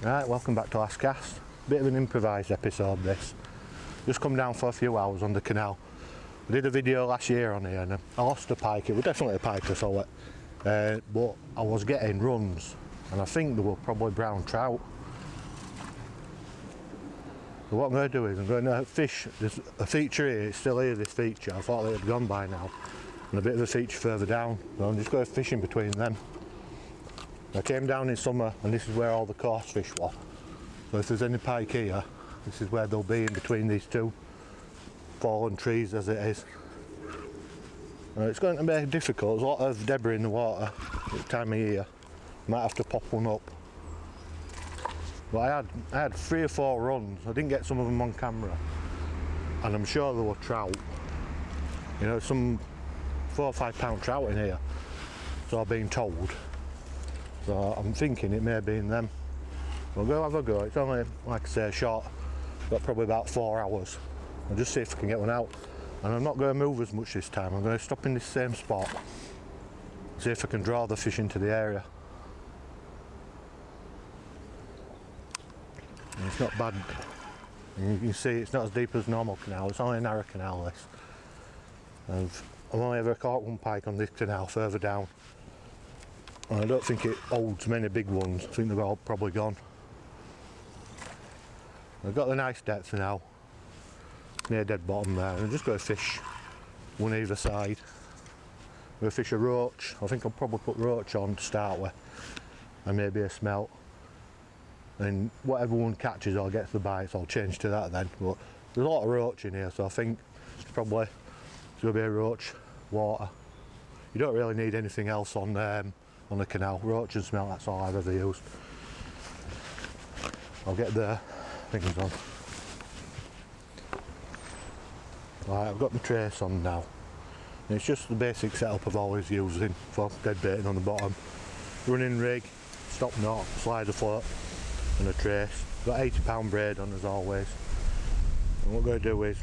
Right, welcome back to Last Cast. Bit of an improvised episode this. Just come down for a few hours on the canal. I did a video last year on here and I lost a pike. It was definitely a pike, I saw it. But I was getting runs and I think they were probably brown trout. So what I'm going to do is I'm going to fish. There's a feature here, it's still here, this feature. I thought it had gone by now. And a bit of a feature further down. So I'm just going fishing between them. I came down in summer and this is where all the coarse fish were. So if there's any pike here, this is where they'll be, in between these two fallen trees as it is. It's going to be difficult. There's a lot of debris in the water at this time of year. Might have to pop one up. But I had 3 or 4 runs. I didn't get some of them on camera. And I'm sure there were trout. You know, some 4 or 5 pound trout in here. So I've been told. So I'm thinking it may have been them. We'll go have a go. It's only, like I say, short. Got probably about 4 hours. I'll just see if I can get one out. And I'm not going to move as much this time. I'm going to stop in this same spot. See if I can draw the fish into the area. And it's not bad. And you can see it's not as deep as normal canal. It's only a narrow canal, this. I've only ever caught one pike on this canal further down. And I don't think it holds many big ones. I think they're all probably gone. I've got the nice depth now, near dead bottom there. I'm just going to fish one either side. I'm going to fish a roach. I think I'll probably put roach on to start with, and maybe a smelt. And whatever one catches or gets the bites, I'll change to that then. But there's a lot of roach in here, so I think it's probably going to be a roach water. You don't really need anything else on the canal. Roach and smelt, that's all I've ever used. I'll get the things on. Right, I've got my trace on now. And it's just the basic setup I've always using for dead baiting on the bottom. Running rig, stop knot, slider float and a trace. Got 80 pound braid on as always. And what I'm going to do is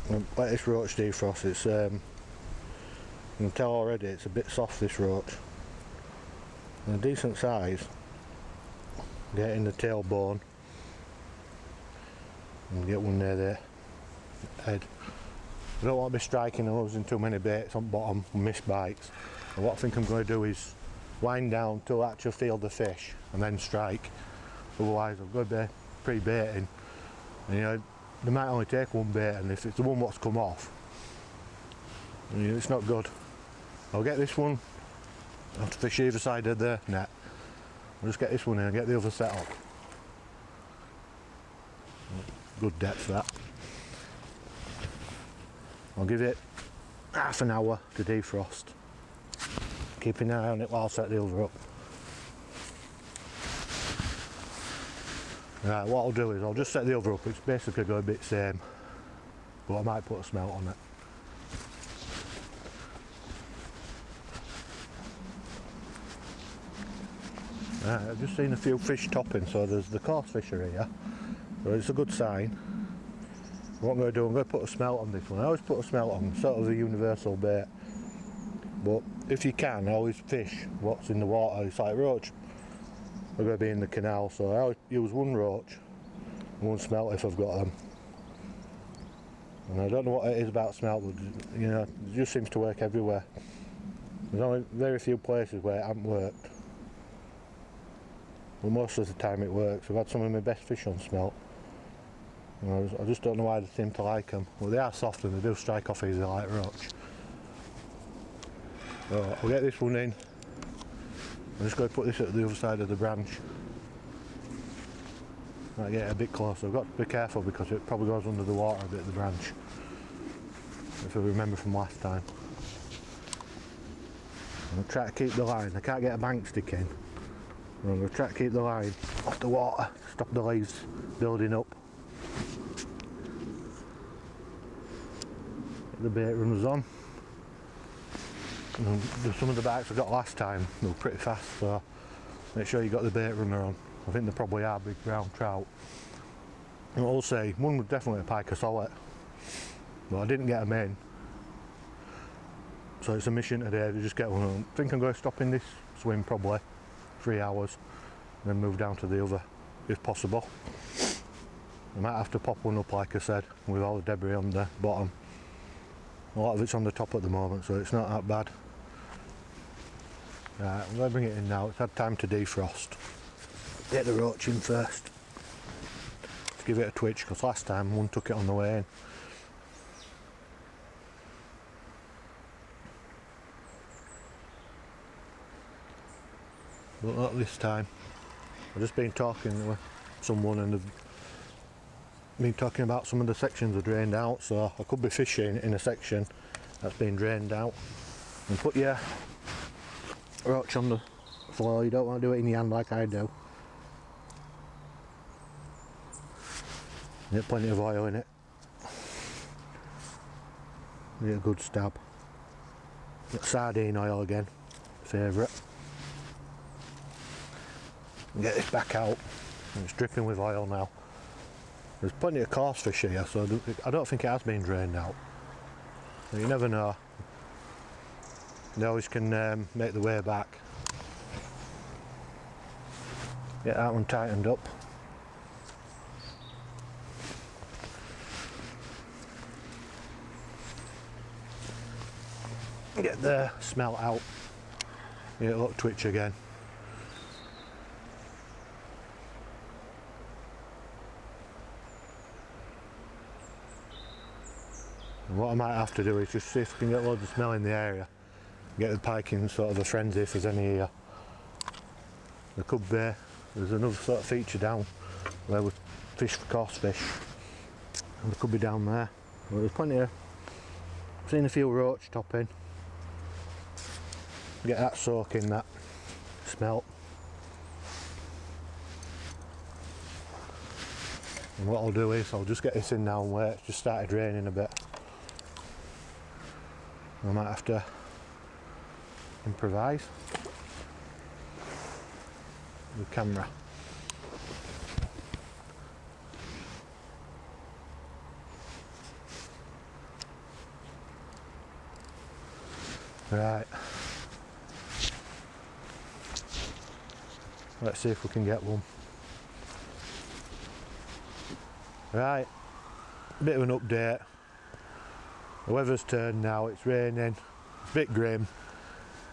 let this roach defrost. It's you can tell already it's a bit soft, this roach. And a decent size. Get in the tailbone and get one near the head. I don't want to be striking and losing too many baits on bottom and miss bites. And what I think I'm going to do is wind down till I actually feel the fish and then strike. Otherwise I'm going to be pre-baiting. And you know, they might only take one bait, and if it's the one what's come off, you know, it's not good. I'll get this one. I have to fish either side of the net. I'll just get this one in and get the other set up. Good depth that. I'll give it half an hour to defrost. Keep an eye on it while I set the other up. Right, what I'll do is I'll just set the other up. It's basically going to be the same, but I might put a smelt on it. Right, I've just seen a few fish topping, so there's the coarse fishery here, so it's a good sign. What I'm going to do, I'm going to put a smelt on this one. I always put a smelt on, sort of a universal bait, but if you can, always fish what's in the water. It's like roach are going to be in the canal, so I always use one roach and one smelt if I've got them. And I don't know what it is about smelt, but you know, it just seems to work everywhere. There's only very few places where it hasn't worked. Well, most of the time it works. I've had some of my best fish on smelt. You know, I just don't know why they seem to like them. Well, they are soft and they do strike off easy like roach. So I'll get this one in. I'm just going to put this at the other side of the branch. Might get it a bit closer. I've got to be careful because it probably goes under the water a bit, the branch. If I remember from last time. I'm going to try to keep the line. I can't get a bank stick in. I'm going to try to keep the line off the water, stop the leaves building up. Get the bait runners on. And some of the bites I got last time, they were pretty fast, so make sure you got the bait runner on. I think they probably are big brown trout. And I'll say, one was definitely a pike, I saw it, but I didn't get them in. So it's a mission today to just get one. I think I'm going to stop in this swim probably 3 hours then move down to the other if possible. I might have to pop one up like I said, with all the debris on the bottom. A lot of it's on the top at the moment, so it's not that bad. Right, I'm going to bring it in now. It's had time to defrost. Get the roach in first. Let's give it a twitch, because last time one took it on the way in. But not this time. I've just been talking with someone and they've been talking about some of the sections are drained out, so I could be fishing in a section that's been drained out. And put your roach on the floor, you don't want to do it in your hand like I do. Get plenty of oil in it. Get a good stab. Get sardine oil again, favourite. Get this back out, and it's dripping with oil now. There's plenty of coarse fish here, so I don't think it has been drained out. But you never know. They always can make the way back. Get that one tightened up. Get the smell out. Get a look twitch again. And what I might have to do is just see if I can get loads of smell in the area. Get the pike in sort of a frenzy if there's any here. There could be, there's another sort of feature down where we fish for coarse fish. And there could be down there. But there's plenty of, I've seen a few roach topping. Get that soaking, that smelt. And what I'll do is I'll just get this in now and wait. It's just started raining a bit. I might have to improvise with the camera. Right. Let's see if we can get one. Right. A bit of an update. The weather's turned now, it's raining, it's a bit grim,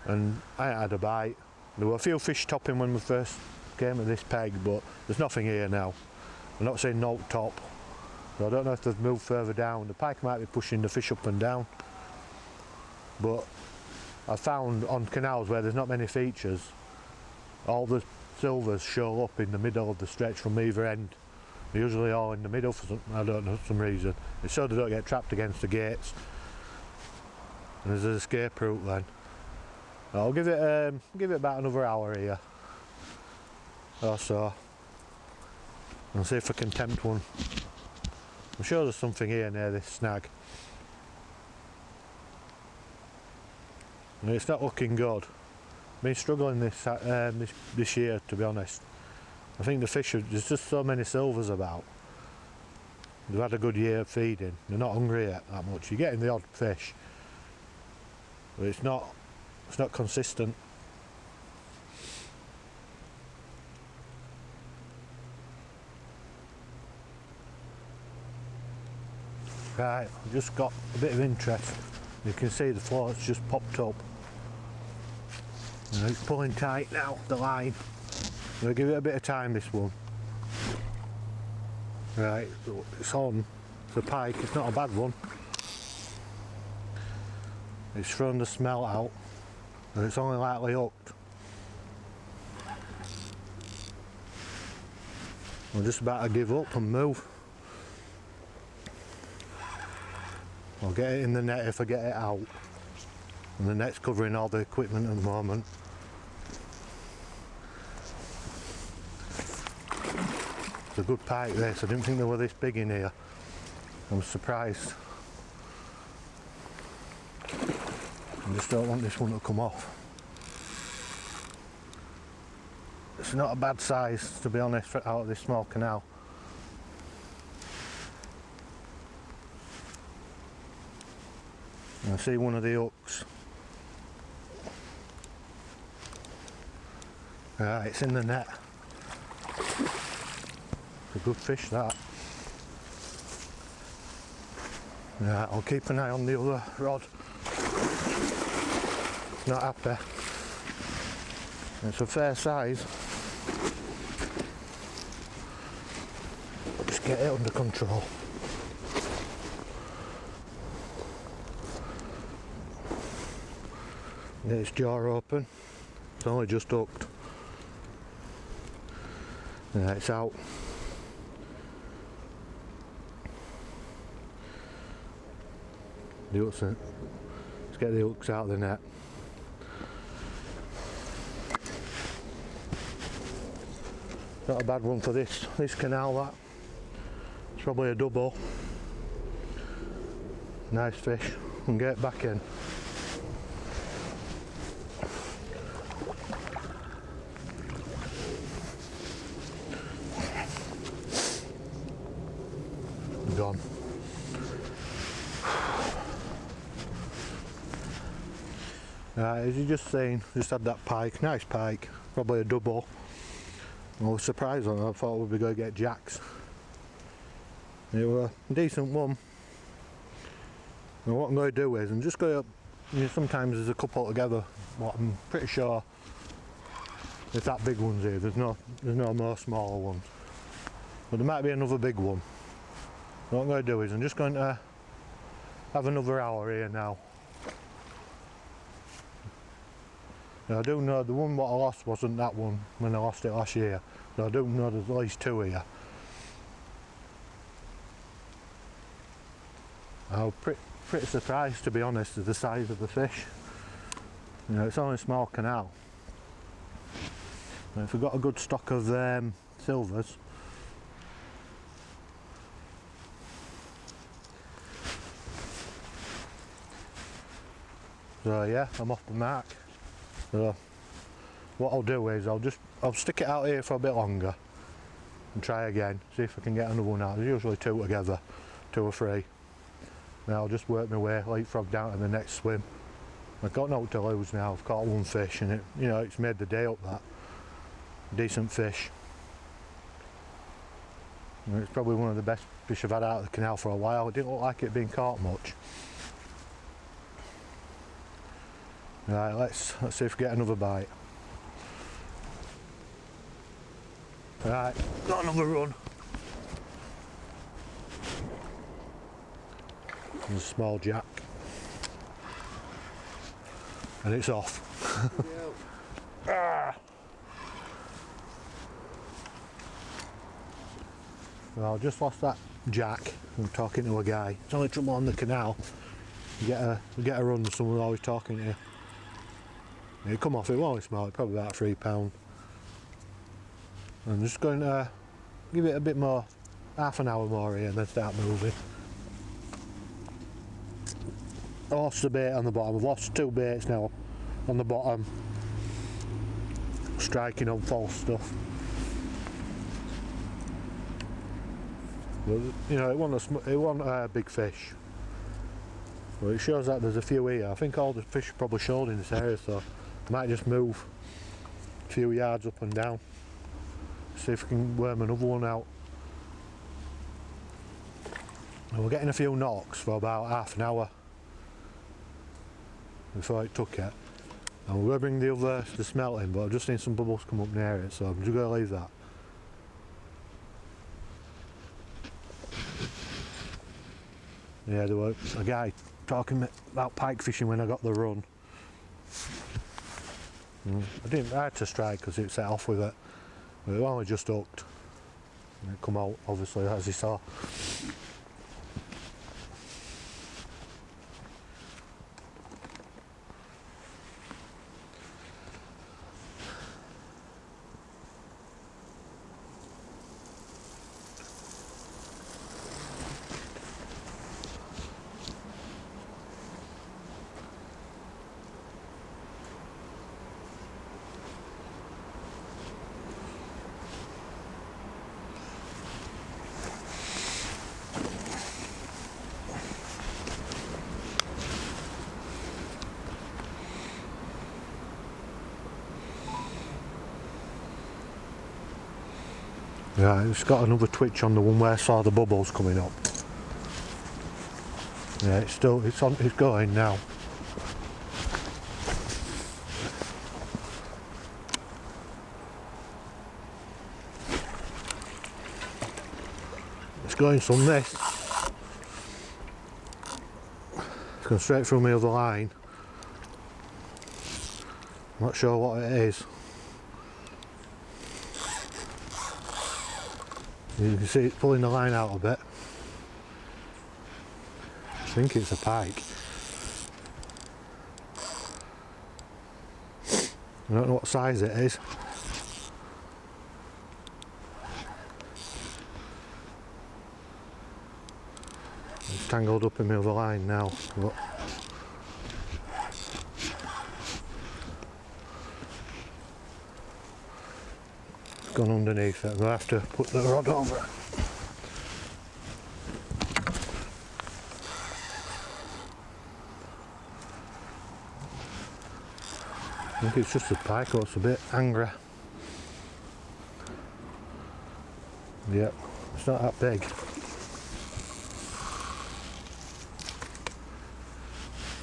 and I ain't had a bite. There were a few fish topping when we first came to this peg, but there's nothing here now. I'm not saying no top, so I don't know if they've moved further down. The pike might be pushing the fish up and down, but I found on canals where there's not many features, all the silvers show up in the middle of the stretch from either end. They're usually all in the middle for some, I don't know, some reason. It's so they don't get trapped against the gates. And there's an escape route then. I'll give it about another hour here or so. And see if I can tempt one. I'm sure there's something here near this snag. And it's not looking good. I've been struggling this year, to be honest. I think the fish, there's just so many silvers about. They've had a good year of feeding. They're not hungry yet that much. You're getting the odd fish, but it's not consistent. Right, I've just got a bit of interest. You can see the float's just popped up. And it's pulling tight now, the line. I'm going to give it a bit of time, this one. Right, it's on. It's a pike, it's not a bad one. It's thrown the smell out, and it's only lightly hooked. I'm just about to give up and move. I'll get it in the net if I get it out. And the net's covering all the equipment at the moment. It's a good pike this, I didn't think they were this big in here. I'm surprised. I just don't want this one to come off. It's not a bad size, to be honest, for out of this small canal. I see one of the hooks. Right, it's in the net. A good fish that. Right, I'll keep an eye on the other rod. Not happy. It's a fair size. Just get it under control. Get its jaw open. It's only just hooked. Yeah, it's out. The hooks in. Let's get the hooks out of the net. Not a bad one for this canal, that. It's probably a double. Nice fish. And get back in. Gone. As you just seen, just had that pike, nice pike, probably a double. I was surprised on it, I thought we'd be going to get jacks. It was a decent one. And what I'm going to do is, I'm just going to, you know, sometimes there's a couple together, but I'm pretty sure if that big one's here, there's no more smaller ones. But there might be another big one. What I'm going to do is, I'm just going to have another hour here now. Now, I do know the one what I lost wasn't that one when I lost it last year. So I do know there's at least two here. I was pretty surprised, to be honest, at the size of the fish. You know, it's only a small canal. And if we've got a good stock of silvers, so yeah, I'm off the mark. So what I'll do is I'll stick it out here for a bit longer and try again, see if I can get another one out. There's usually two together, 2 or 3. Then I'll just work my way, leapfrog down to the next swim. I've got no to lose now. I've caught one fish, and it's made the day up. That decent fish. And it's probably one of the best fish I've had out of the canal for a while. It didn't look like it being caught much. Right, let's see if we get another bite. Right, got another run. There's a small jack. And it's off. Ah. Well, I just lost that jack. I'm talking to a guy. It's only trouble on the canal. You get a run, someone always talking to you. It come off, it was only small, probably about £3. I'm just going to give it a bit more, half an hour more here, and then start moving. I lost the bait on the bottom. I've lost 2 baits now on the bottom, striking on false stuff. But you know, it wasn't a big fish. But it shows that there's a few here. I think all the fish are probably shoaled in this area, so I might just move a few yards up and down. See if we can worm another one out. And we're getting a few knocks for about half an hour before it took it. And we're going to bring the smelt in, but I've just seen some bubbles come up near it, so I'm just going to leave that. Yeah, there was a guy talking about pike fishing when I got the run. I had to strike because it set off with it, but it only just hooked. And it come out, obviously, as you saw. Yeah, it's got another twitch on the one where I saw the bubbles coming up. Yeah, it's going now. It's going some this. It's going straight through my other line. I'm not sure what it is. You can see it's pulling the line out a bit. I think it's a pike. I don't know what size it is. It's tangled up in my other line now. But it's gone underneath it. I'm going to have to put the rod over it. I think it's just a pike, or it's a bit angry. Yep, it's not that big.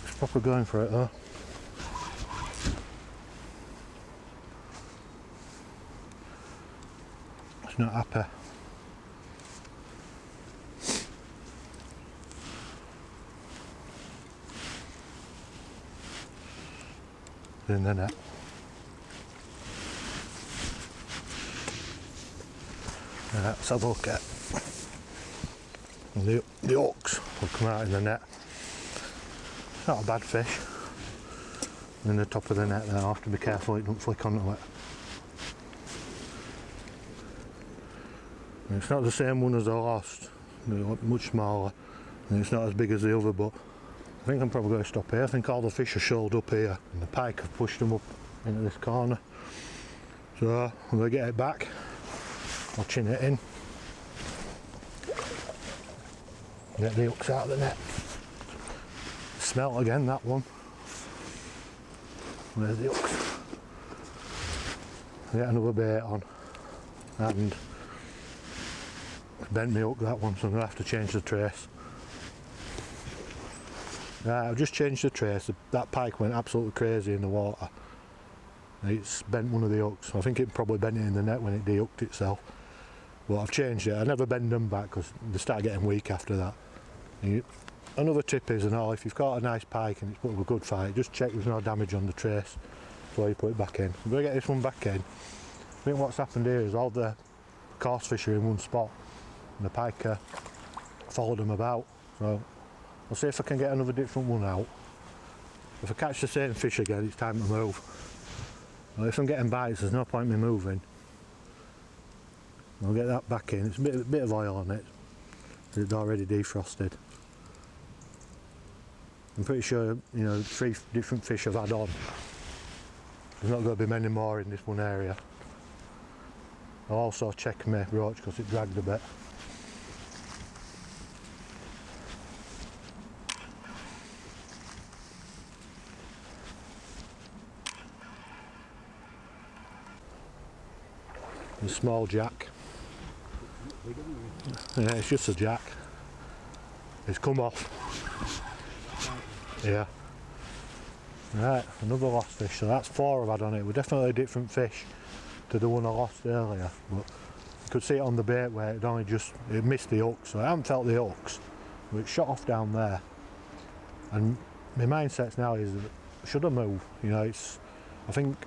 It's proper going for it though. It's not happy. In the net. Let's have a look at the hooks will come out in the net. Not a bad fish. In the top of the net there, I'll have to be careful it don't flick onto it. And it's not the same one as I lost, they're much smaller, and it's not as big as the other, but I think I'm probably going to stop here. I think all the fish are shoaled up here and the pike have pushed them up into this corner. So I'm going to get it back, I'll chin it in, get the hooks out of the net. Smelt again, that one. There's the hooks. Get another bait on, and bent me hook that one, so I'm going to have to change the trace. Right, I've just changed the trace. That pike went absolutely crazy in the water. It's bent one of the hooks. I think it probably bent it in the net when it de-hooked itself. But I've changed it. I never bend them back because they start getting weak after that. Another tip is, and all, if you've caught a nice pike and it's put up a good fight, just check there's no damage on the trace before you put it back in. I'm going to get this one back in. I think what's happened here is all the coarse fish are in one spot and the pike followed them about. So I'll see if I can get another different one out. If I catch the same fish again, it's time to move. Well, if I'm getting bites, there's no point in me moving. I'll get that back in. It's a bit of oil on it. It's already defrosted. I'm pretty sure, 3 different fish I've had on. There's not going to be many more in this one area. I'll also check my roach because it dragged a bit. A small jack. Yeah, it's just a jack. It's come off. Yeah. Right, another lost fish. So that's 4 I've had on it. We're definitely a different fish to the one I lost earlier. But you could see it on the bait where it missed the hooks. So I haven't felt the hooks, but it shot off down there. And my mindset now is, should I move? I think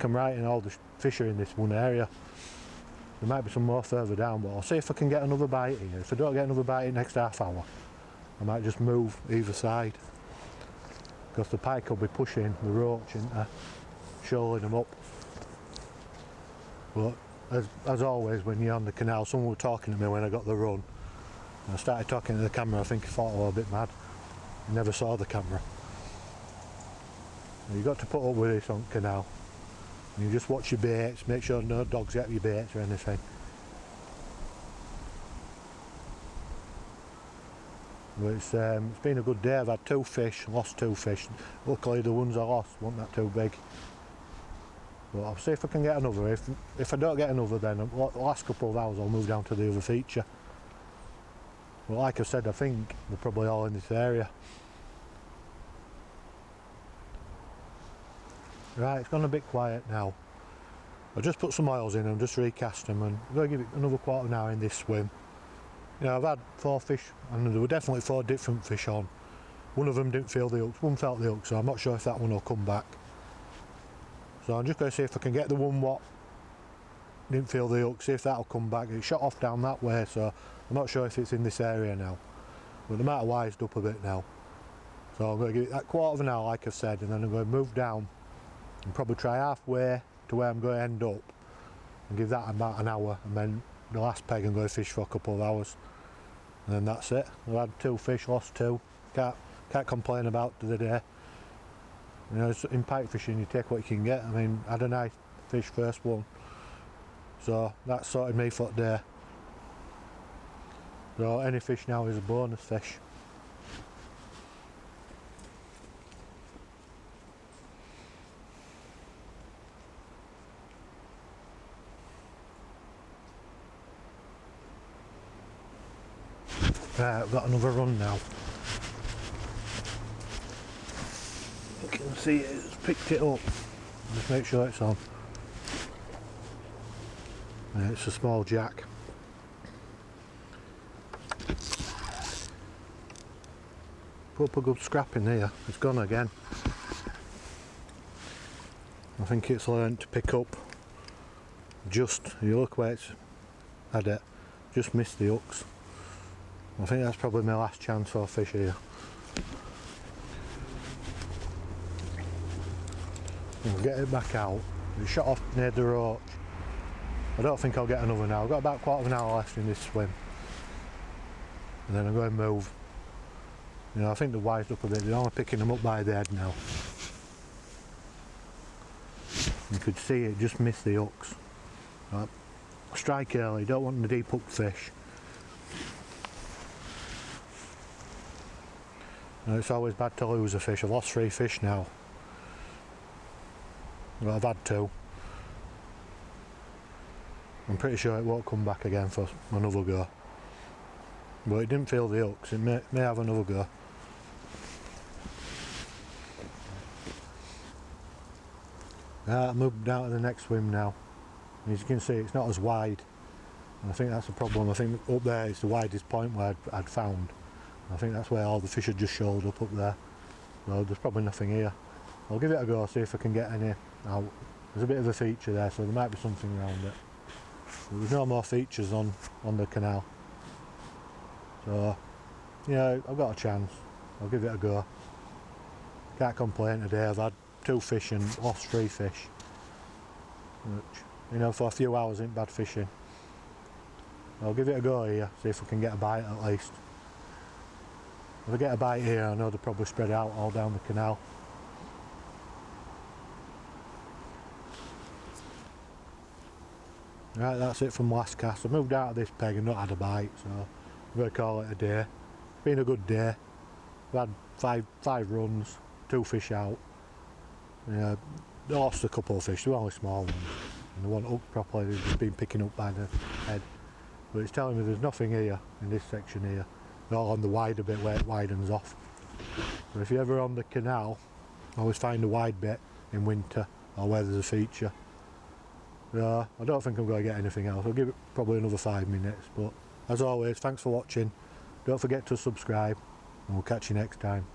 I'm right in all the fish are in this one area. There might be some more further down, but I'll see if I can get another bite here. If I don't get another bite in the next half hour, I might just move either side. Because the pike will be pushing the roach into shoaling them up. But as always, when you're on the canal, someone was talking to me when I got the run. And I started talking to the camera. I think he thought I was a bit mad. I never saw the camera. You've got to put up with this on canal. And you just watch your baits, make sure no dogs get your baits or anything. But it's been a good day. I've had 2 fish, lost 2 fish. Luckily the ones I lost weren't that too big. But I'll see if I can get another. If I don't get another, then the last couple of hours I'll move down to the other feature. But like I said, I think they're probably all in this area. Right, it's gone a bit quiet now. I just put some oils in and just recast them, and I'm going to give it another quarter of an hour in this swim. You know, I've had 4 fish, and there were definitely 4 different fish on. One of them didn't feel the hooks, one felt the hooks, so I'm not sure if that one will come back. So I'm just going to see if I can get the one what didn't feel the hook, see if that'll come back. It shot off down that way, so I'm not sure if it's in this area now. But they might have wised up a bit now. So I'm going to give it that quarter of an hour, like I've said, and then I'm going to move down and probably try halfway to where I'm going to end up and give that about an hour, and then the last peg I'm going to fish for a couple of hours, and then that's it. I've had 2 fish, lost 2. Can't complain about the day. You know, in pike fishing you take what you can get. I mean, I had a nice fish first one, so that sorted me for the day. So any fish now is a bonus fish. Right, I've got another run now. You can see it's picked it up. Just make sure it's on. Yeah, it's a small jack. Put up a good scrap in here. It's gone again. I think it's learned to pick up. Just, you look where it's had it. Just missed the hooks. I think that's probably my last chance for a fish here. I'll get it back out. It shot off near the roach. I don't think I'll get another now. I've got about a quarter of an hour left in this swim. And then I'm going to move. You know, I think they're wised up a bit. They're only picking them up by the head now. You could see it just missed the hooks. Right. Strike early, don't want the deep hooked fish. You know, it's always bad to lose a fish. I've lost 3 fish now. Well, I've had 2. I'm pretty sure it won't come back again for another go. But it didn't feel the hooks, it may have another go. I'll move down to the next swim now. As you can see, it's not as wide. And I think that's the problem. I think up there is the widest point where I'd found. I think that's where all the fish had just shoaled up there. Well, there's probably nothing here. I'll give it a go, see if I can get any out. There's a bit of a feature there, so there might be something around it. But there's no more features on the canal. So, yeah, I've got a chance. I'll give it a go. Can't complain today. I've had 2 fish and lost 3 fish. Which, you know, for a few hours ain't bad fishing. I'll give it a go here, see if I can get a bite at least. If I get a bite here, I know they'll probably spread out all down the canal. Right, that's it from last cast. I moved out of this peg and not had a bite, so I'm going to call it a day. It's been a good day. I've had five runs, 2 fish out. I lost a couple of fish, they were only small ones. And they weren't hooked properly, they've just been picking up by the head. But it's telling me there's nothing here, in this section here. They're all on the wider bit where it widens off. So if you're ever on the canal, always find a wide bit in winter, or where there's a feature. I don't think I'm going to get anything else. I'll give it probably another 5 minutes, but as always, thanks for watching. Don't forget to subscribe, and we'll catch you next time.